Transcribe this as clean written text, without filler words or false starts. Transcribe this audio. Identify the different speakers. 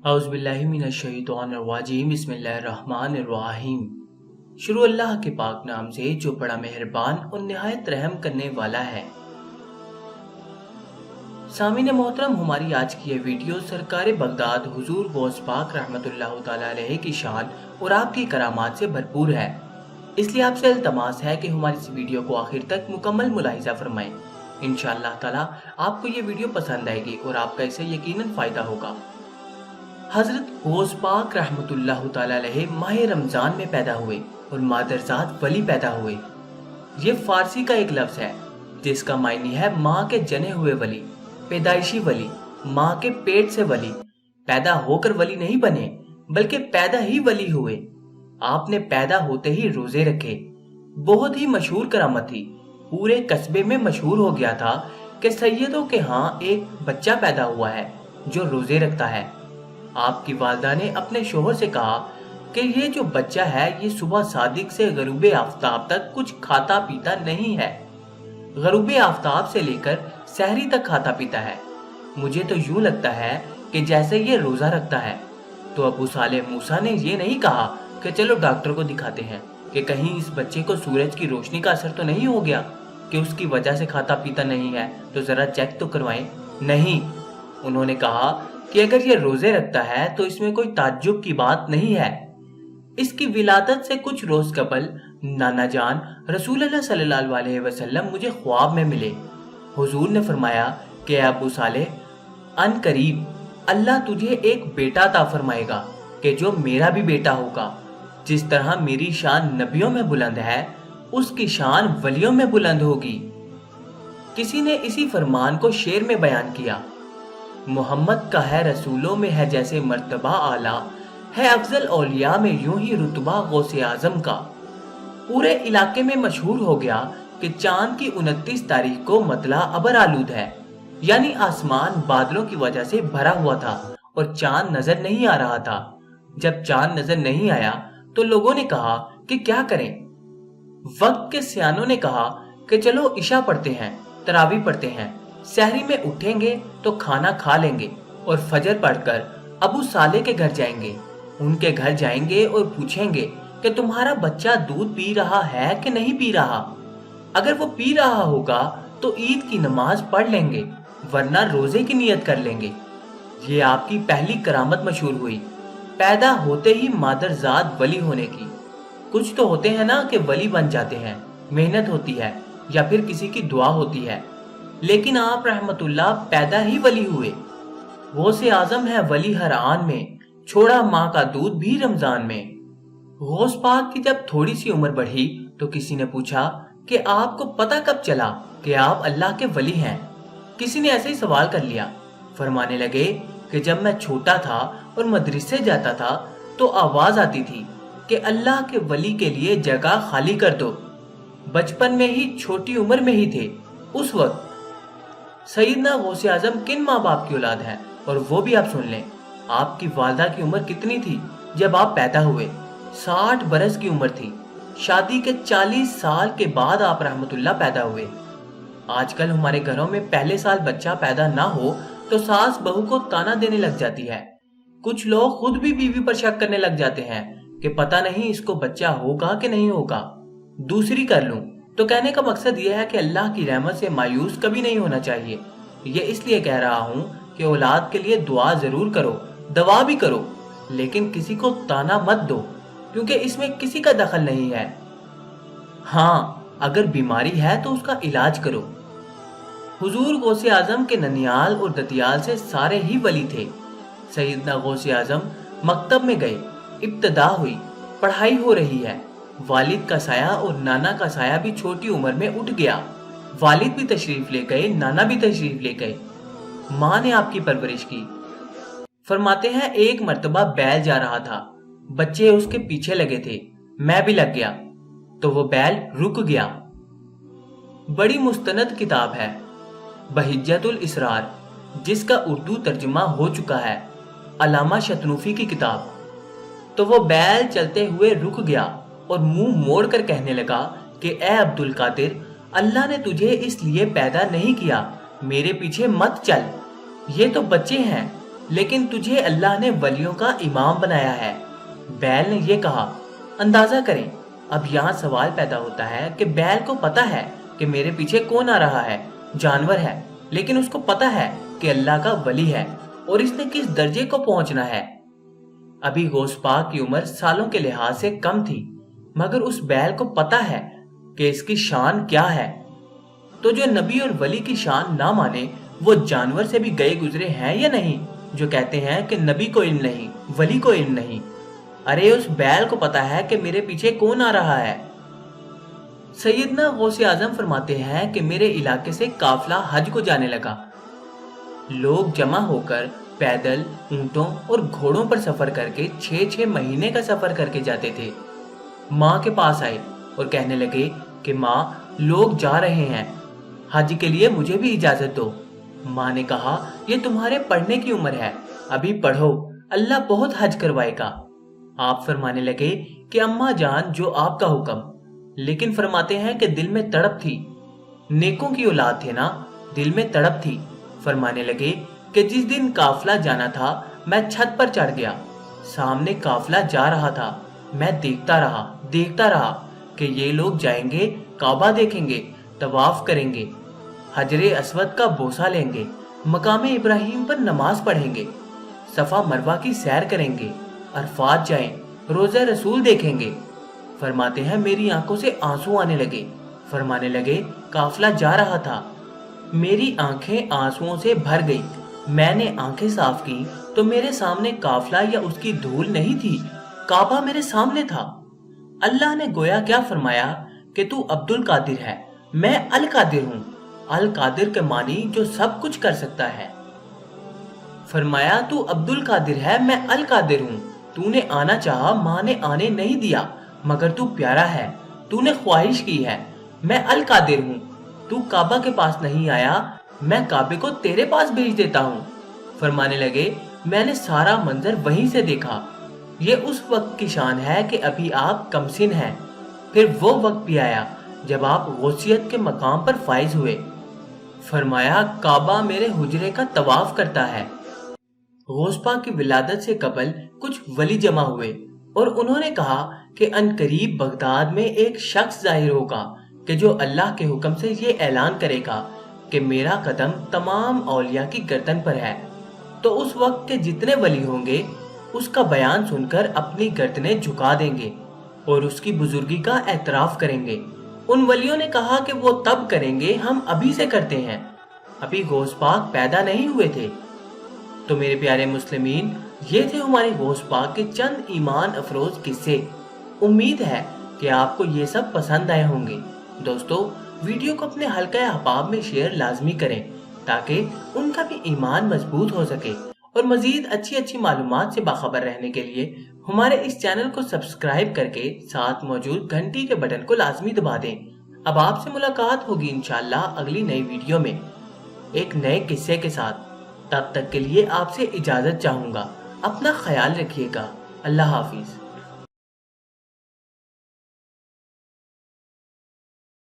Speaker 1: औज़ुबिल्लाहिमिनश्शैतानिर्रजीम बिस्मिल्लाहिर्रहमानिर्रहीम। शुरू अल्लाह के पाक नाम से जो बड़ा मेहरबान और निहायत रहम करने वाला है। सामीन मोहतरम, हमारी आज की यह वीडियो सरकार बगदाद हुजूर गौस पाक रहमतुल्लाह ताला अलैहि की शान और आपकी करामात से भरपूर है। इसलिए आपसे इल्तमास है कि हमारी इस वीडियो को आखिर तक मुकम्मल मुलाहिजा फरमाएं। इंशाअल्लाह ताला आपको ये वीडियो पसंद आएगी और आपका इससे यकीनन फ़ायदा होगा। हजरत गौस पाक रहमतुल्लाह ताला अलैहि माह रमज़ान में पैदा हुए और मादरजात वली पैदा हुए। ये फारसी का एक लफ्ज़ है जिसका मायने है माँ के जने हुए वली, पैदाइशी वली, माँ के पेट से वली। पैदा होकर वली नहीं बने बल्कि पैदा ही वली हुए। आपने पैदा होते ही रोजे रखे। बहुत ही मशहूर करामत थी। पूरे कस्बे में मशहूर हो गया था कि सैयदों के यहाँ एक बच्चा पैदा हुआ है जो रोजे रखता है। आपकी वालदा ने अपने शोहर से कहा कि ये जो बच्चा है ये सुबह सादिक से गरूब आफ्ताब तक कुछ खाता पीता नहीं है। गरूब आफ्ताब से लेकर सहरी तक खाता पीता है। मुझे तो यूं लगता है कि जैसे ये रोजा रखता है। तो अबू सालेह मूसा ने ये नहीं कहा कि चलो डॉक्टर को दिखाते हैं कि कहीं इस बच्चे को सूरज की रोशनी का असर तो नहीं हो गया कि उसकी वजह से खाता पीता नहीं है, तो जरा चेक तो करवाएं। नहीं, उन्होंने कहा कि अगर ये रोजे रखता है तो इसमें कोई ताज्जुब की बात नहीं है। इसकी विलादत से कुछ रोज कबल नाना जान रसूलुल्लाह सल्लल्लाहु अलैहि वसल्लम मुझे ख्वाब में मिले। हुजूर ने फरमाया कि अबू सालेह, अन करीब अल्लाह तुझे एक बेटा अता फरमाएगा कि जो मेरा भी बेटा होगा। जिस तरह मेरी शान नबियों में बुलंद है उसकी शान वलियों में बुलंद होगी। किसी ने इसी फरमान को शेर में बयान किया, मोहम्मद का है रसूलों में है जैसे मर्तबा आला, है अफजल औलिया में यूं ही रुतबा गौसे आजम का। पूरे इलाके में मशहूर हो गया कि चांद की 29 तारीख को मतला अबर आलूद है, यानी आसमान बादलों की वजह से भरा हुआ था और चांद नजर नहीं आ रहा था। जब चांद नजर नहीं आया तो लोगों ने कहा कि क्या करें। वक्त के सियानों ने कहा कि चलो इशा पढ़ते हैं, तरावी पढ़ते हैं, सहरी में उठेंगे तो खाना खा लेंगे और फजर पढ़कर अबू साले के घर जाएंगे। उनके घर जाएंगे और पूछेंगे कि तुम्हारा बच्चा दूध पी रहा है कि नहीं पी रहा। अगर वो पी रहा होगा तो ईद की नमाज पढ़ लेंगे, वरना रोजे की नियत कर लेंगे। ये आपकी पहली करामत मशहूर हुई, पैदा होते ही मादरजात वली होने की। कुछ तो होते हैं ना कि वली बन जाते हैं, मेहनत होती है या फिर किसी की दुआ होती है, लेकिन आप रहमतुल्लाह पैदा ही वली हुए। गौसे आजम है वली हर आन में, छोड़ा माँ का दूध भी रमजान में। गौस पाक की जब थोड़ी सी उम्र बढ़ी तो किसी ने पूछा कि आपको पता कब चला कि आप अल्लाह के वली हैं। किसी ने ऐसे ही सवाल कर लिया। फरमाने लगे कि जब मैं छोटा था और मदरसे जाता था तो आवाज आती थी कि अल्लाह के वली के लिए जगह खाली कर दो। बचपन में ही, छोटी उम्र में ही थे उस वक्त। सैयदना गौसे आजम किन माँ बाप की औलाद है, और वो भी आप सुन लें। आपकी वालदा की उम्र कितनी थी जब आप पैदा हुए? 60 बरस की उम्र थी। शादी के 40 साल के बाद आप रहमतुल्लाह पैदा हुए। आजकल हमारे घरों में पहले साल बच्चा पैदा ना हो तो सास बहू को ताना देने लग जाती है। कुछ लोग खुद भी बीवी पर शक करने लग जाते हैं कि पता नहीं इसको बच्चा होगा कि नहीं होगा, दूसरी कर लूं। तो कहने का मकसद यह है कि अल्लाह की रहमत से मायूस कभी नहीं होना चाहिए। ये इसलिए कह रहा हूँ कि औलाद के लिए दुआ जरूर करो, दवा भी करो, लेकिन किसी को ताना मत दो, क्योंकि इसमें किसी का दखल नहीं है। हाँ, अगर बीमारी है तो उसका इलाज करो। हुजूर गौसे आजम के ननियाल और दतियाल से सारे ही वली थे। सैयदना गौसे आजम मकतब में गए, इब्तदा हुई, पढ़ाई हो रही है। वालिद का साया और नाना का साया भी छोटी उम्र में उठ गया। वालिद भी तशरीफ ले गए, नाना भी तशरीफ ले गए। माँ ने आपकी परवरिश की। फरमाते हैं एक मर्तबा बैल जा रहा था, बच्चे उसके पीछे लगे थे, मैं भी लग गया तो वो बैल रुक गया। बड़ी मुस्तनद किताब है बहिज्जतुल इसरार, जिसका उर्दू तर्जुमा हो चुका है, अलामा शतनूफी की किताब। तो वो बैल चलते हुए रुक गया और मुंह मोड़ कर कहने लगा कि ए अब्दुल कादिर, अल्लाह ने तुझे इसलिए पैदा नहीं किया, मेरे पीछे मत चल, ये तो बच्चे हैं, لیکن تجھے اللہ نے ولیوں کا امام بنایا ہے۔ بیل نے یہ کہا۔ اندازہ کریں، اب یہاں سوال پیدا ہوتا ہے کہ بیل کو پتا ہے کہ میرے پیچھے کون آ رہا ہے، جانور ہے، لیکن اس کو پتا ہے کہ اللہ کا ولی ہے اور اس نے کس درجے کو پہنچنا ہے۔ ابھی غوث پاک کی عمر سالوں کے لحاظ سے کم تھی، مگر اس بیل کو پتا ہے کہ اس کی شان کیا ہے۔ تو جو نبی اور ولی کی شان نہ مانے وہ جانور سے بھی گئے گزرے ہیں یا نہیں، جو کہتے ہیں کہ نبی کو علم نہیں، ولی کو علم نہیں۔ ارے اس بیل کو پتا ہے کہ میرے پیچھے کون آ رہا ہے۔ سیدنا غوث اعظم فرماتے ہیں کہ میرے علاقے سے قافلہ حج کو جانے لگا۔ لوگ جمع ہو کر پیدل، اونٹوں اور گھوڑوں پر سفر کر کے 6 مہینے کا سفر کر کے جاتے تھے۔ ماں کے پاس آئے اور کہنے لگے کہ ماں، لوگ جا رہے ہیں، حج کے لیے مجھے بھی اجازت دو۔ ماں نے کہا، یہ تمہارے پڑھنے کی عمر ہے، ابھی پڑھو، اللہ بہت حج کروائے گا۔ آپ فرمانے لگے کہ اماں جان، جو آپ کا حکم، لیکن فرماتے ہیں کہ دل میں تڑپ تھی، نیکوں کی اولاد تھے نا، دل میں تڑپ تھی۔ فرمانے لگے کہ جس دن قافلہ جانا تھا میں چھت پر چڑھ گیا، سامنے قافلہ جا رہا تھا، میں دیکھتا رہا کہ یہ لوگ جائیں گے، کعبہ دیکھیں گے، طواف کریں گے، حجر اسود کا بوسہ لیں گے، مقام ابراہیم پر نماز پڑھیں گے، صفا مروہ کی سیر کریں گے، عرفات جائیں، روزہ رسول دیکھیں گے۔ فرماتے ہیں میری آنکھوں سے آنسو آنے لگے۔ فرمانے لگے قافلہ جا رہا تھا، میری آنکھیں آنسوؤں سے بھر گئی، میں نے آنکھیں صاف کی تو میرے سامنے قافلہ یا اس کی دھول نہیں تھی، کعبہ میرے سامنے تھا۔ اللہ نے گویا کیا فرمایا کہ تو عبد القادر ہے، میں القادر ہوں۔ القادر کے معنی جو سب کچھ کر سکتا ہے۔ فرمایا تو عبد القادر ہے، میں القادر ہوں، تو نے آنا چاہا، ماں نے آنے نہیں دیا، مگر تو پیارا ہے، تو نے خواہش کی ہے، میں القادر ہوں، تو کعبہ کے پاس نہیں آیا، میں کعبے کو تیرے پاس بھیج دیتا ہوں۔ فرمانے لگے میں نے سارا منظر وہیں سے دیکھا، یہ اس وقت کی شان ہے کہ ابھی آپ کمسن ہیں۔ پھر وہ وقت بھی آیا جب آپ غوثیت کے مقام پر فائز ہوئے۔ فرمایا کعبہ میرے حجرے کا طواف کرتا ہے۔ غوث پاک کی ولادت سے قبل کچھ ولی جمع ہوئے اور انہوں نے کہا کہ عنقریب بغداد میں ایک شخص ظاہر ہوگا کہ جو اللہ کے حکم سے یہ اعلان کرے گا کہ میرا قدم تمام اولیاء کی گردن پر ہے، تو اس وقت کے جتنے ولی ہوں گے اس کا بیان سن کر اپنی گردنیں جھکا دیں گے اور اس کی بزرگی کا اعتراف کریں گے۔ ان ولیوں نے کہا کہ وہ تب کریں گے، ہم ابھی سے کرتے ہیں، ابھی غوث پاک پیدا نہیں ہوئے تھے۔ تو میرے پیارے مسلمین، یہ تھے ہمارے غوث پاک کے چند ایمان افروز قصے۔ امید ہے کہ آپ کو یہ سب پسند آئے ہوں گے۔ دوستو، ویڈیو کو اپنے حلقہ احباب میں شیئر لازمی کریں تاکہ ان کا بھی ایمان مضبوط ہو سکے، اور مزید اچھی معلومات سے باخبر رہنے کے لیے ہمارے اس چینل کو سبسکرائب کر کے ساتھ موجود گھنٹی کے بٹن کو لازمی دبا دیں۔ اب آپ سے ملاقات ہوگی انشاءاللہ اگلی نئی ویڈیو میں ایک نئے قصے کے ساتھ۔ تب تک کے لیے آپ سے اجازت چاہوں گا، اپنا خیال رکھیے گا۔ اللہ حافظ۔